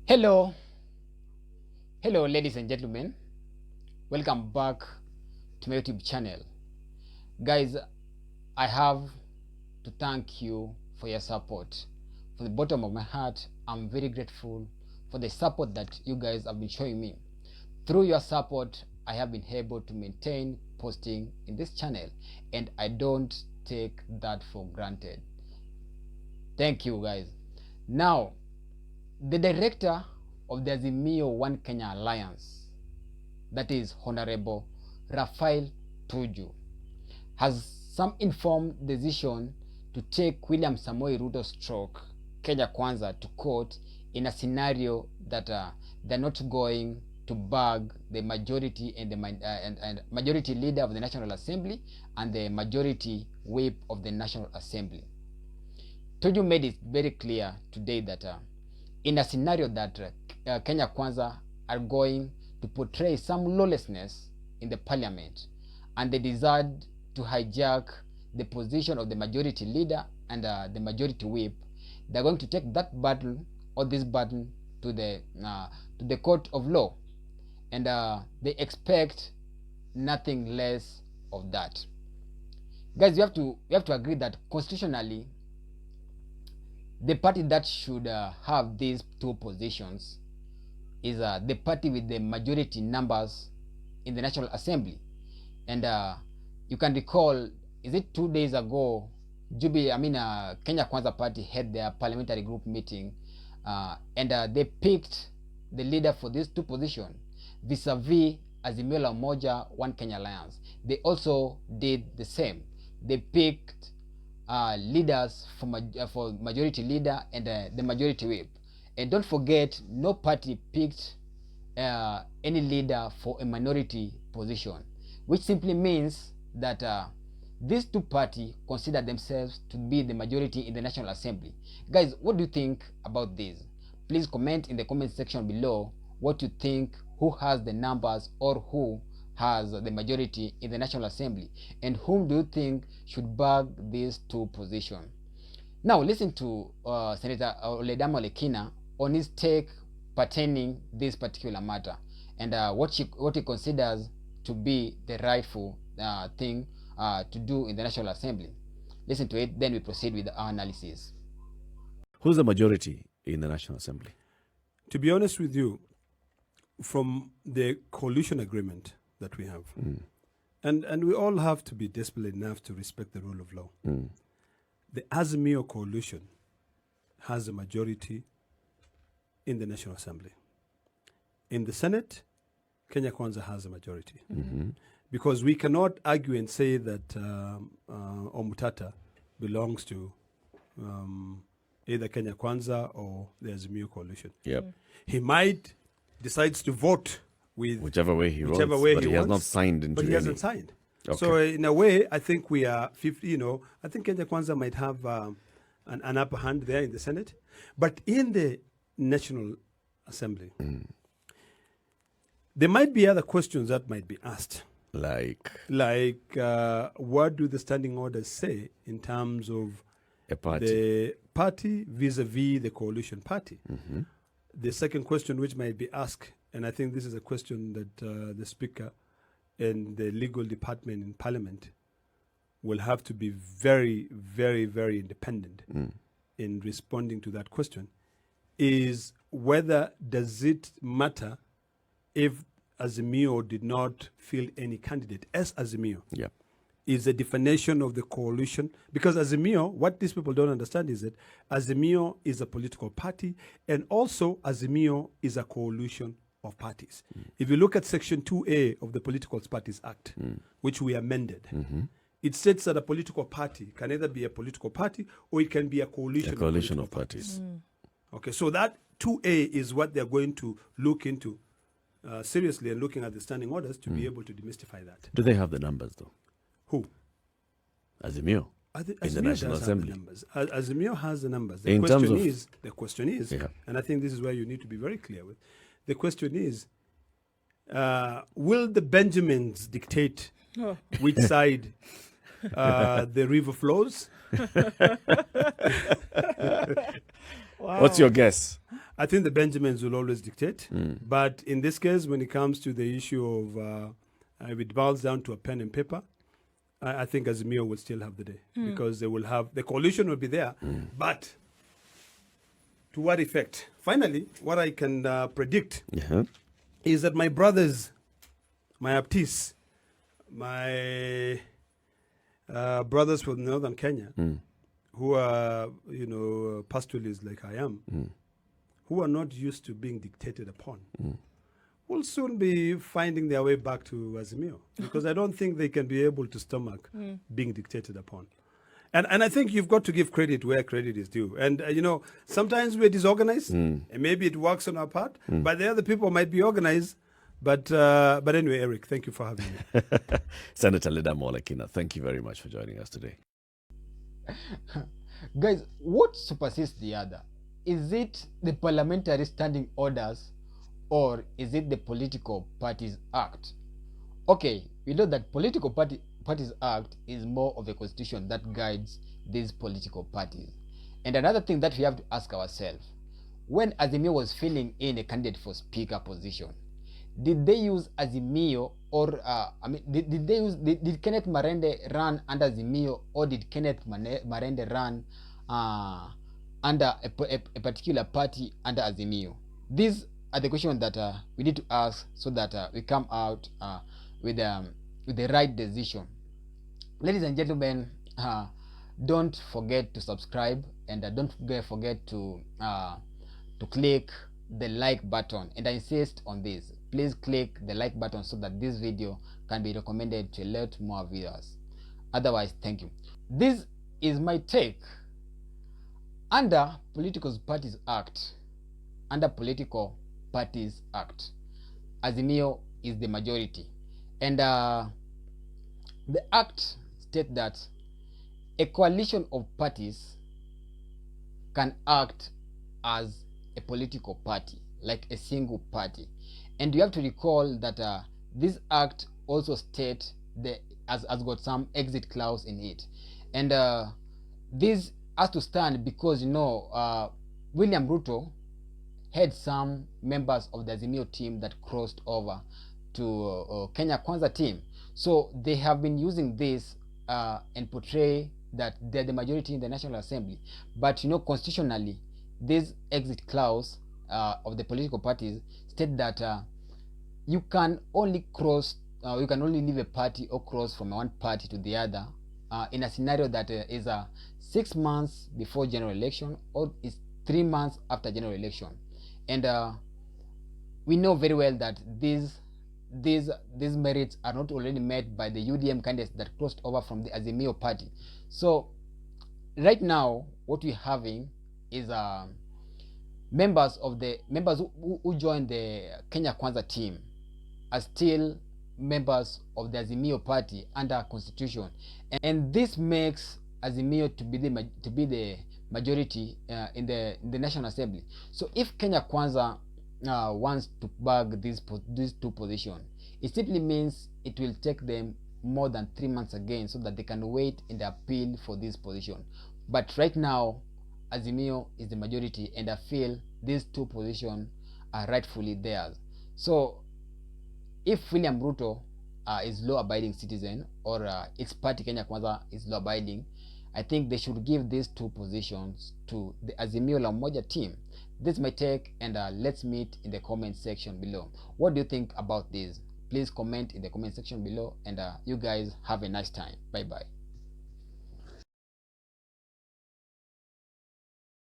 Hello, hello, ladies and gentlemen. Welcome back to my YouTube channel. Guys, I have to thank you for your support. From the bottom of my heart, I'm very grateful for the support that you guys have been showing me. Through your support, I have been able to maintain posting in this channel, and I don't take that for granted. Thank you, guys. Now, the director of the Azimio One Kenya Alliance, that is Honorable Raphael Tuju, has some informed decision to take William Samoei Ruto stroke Kenya Kwanza to court in a scenario that they're not going to bag the majority and the majority leader of the National Assembly and the majority whip of the National Assembly. Tuju made it very clear today that in a scenario that Kenya Kwanza are going to portray some lawlessness in the parliament, and they decide to hijack the position of the majority leader and the majority whip, they're going to take that battle or this battle to the court of law, and they expect nothing less of that. Guys, we have to agree that constitutionally, the party that should have these two positions is the party with the majority numbers in the National Assembly. And you can recall, is it 2 days ago, Kenya Kwanza Party had their parliamentary group meeting, and they picked the leader for these two positions vis-a-vis Azimio la Umoja One Kenya Alliance. They also did the same. They picked leaders for majority leader and the majority whip. And don't forget, no party picked any leader for a minority position, which simply means that these two parties consider themselves to be the majority in the National Assembly. Guys, what do you think about this? Please comment in the comment section below what you think, who has the numbers or who has the majority in the National Assembly, and whom do you think should bag these two positions. Now listen to Senator Oledamo Lekina on his take pertaining this particular matter, and what he considers to be the rightful thing to do in the National Assembly. Listen to it, then we proceed with our analysis. Who's the majority in the National Assembly? To be honest with you, from the coalition agreement that we have, and we all have to be disciplined enough to respect the rule of law. The Azimio coalition has a majority in the National Assembly. In the Senate, Kenya Kwanza has a majority. Because we cannot argue and say that Omutata belongs to either Kenya Kwanza or the Azimio coalition. He might decide to vote with whichever way he wants, but he has not signed into But he any. hasn't signed. Okay. So in a way, I think we are 50, I think Kenya Kwanza might have an upper hand there in the Senate. But in the National Assembly, there might be other questions that might be asked. Like What do the standing orders say in terms of a party. the party vis-a-vis the coalition party? The second question which might be asked, and I think this is a question that the Speaker and the legal department in Parliament will have to be very, very, very independent in responding to that question, is whether does it matter if Azimio did not field any candidate as Azimio? Is a definition of the coalition, because Azimio, what these people don't understand is that Azimio is a political party, and also Azimio is a coalition of parties. If you look at Section 2A of the Political Parties Act, which we amended, it states that a political party can either be a political party or it can be a coalition of parties. Okay, so that 2A is what they're going to look into seriously, and looking at the standing orders to be able to demystify that. Do they have the numbers though? Who? Azimio. In the National Assembly. Azimio has the numbers. The question is, and I think this is where you need to be very clear with, the question is, will the Benjamins dictate which side the river flows? What's your guess? I think the Benjamins will always dictate. But in this case, when it comes to the issue of if it boils down to a pen and paper, I think Azimio will still have the day because they will have the coalition will be there. But to what effect? Finally, what I can predict is that my brothers, my Aptis, my brothers from northern Kenya, who are, pastoralists like I am, who are not used to being dictated upon, will soon be finding their way back to Azimio because I don't think they can be able to stomach being dictated upon. And I think you've got to give credit where credit is due. And, sometimes we're disorganized, and maybe it works on our part, but the other people might be organized. But anyway, Eric, thank you for having me. Senator Leda Molekina, thank you very much for joining us today. Guys, what supersedes the other? Is it the parliamentary standing orders or is it the political parties act? Okay, we know that political parties act is more of a constitution that guides these political parties. And another thing that we have to ask ourselves, when Azimio was filling in a candidate for speaker position, did they use Azimio or did Kenneth Marende run under Azimio or did Kenneth Marende run under a particular party under Azimio? These are the questions that we need to ask so that we come out with the right decision. Ladies and gentlemen, don't forget to subscribe and don't forget to click the like button, and I insist on this. Please click the like button so that this video can be recommended to a lot more viewers. Otherwise, thank you. This is my take. Under Political Parties Act, Azimio is the majority, and the act states that a coalition of parties can act as a political party, like a single party. And you have to recall that this act also states has got some exit clause in it, and this has to stand because William Ruto had some members of the Azimio team that crossed over to Kenya Kwanza team, so they have been using this and portray that they're the majority in the National Assembly. But constitutionally, this exit clause of the political parties state that you can only leave a party or cross from one party to the other in a scenario that is 6 months before general election or is 3 months after general election. And we know very well that these merits are not already met by the UDM candidates that crossed over from the Azimio party. So right now, what we're having is members who joined the Kenya Kwanza team are still members of the Azimio party under constitution, and this makes Azimio to be the majority in the National Assembly. So if Kenya Kwanza wants to bag these two positions, it simply means it will take them more than 3 months again so that they can wait in the appeal for this position. But right now, Azimio is the majority, and I feel these two positions are rightfully theirs. So if William Ruto is law-abiding citizen, or its party Kenya Kwanza is law-abiding, I think they should give these two positions to the Azimio La Umoja team. This is my take, and let's meet in the comment section below. What do you think about this? Please comment in the comment section below, and you guys have a nice time. Bye bye.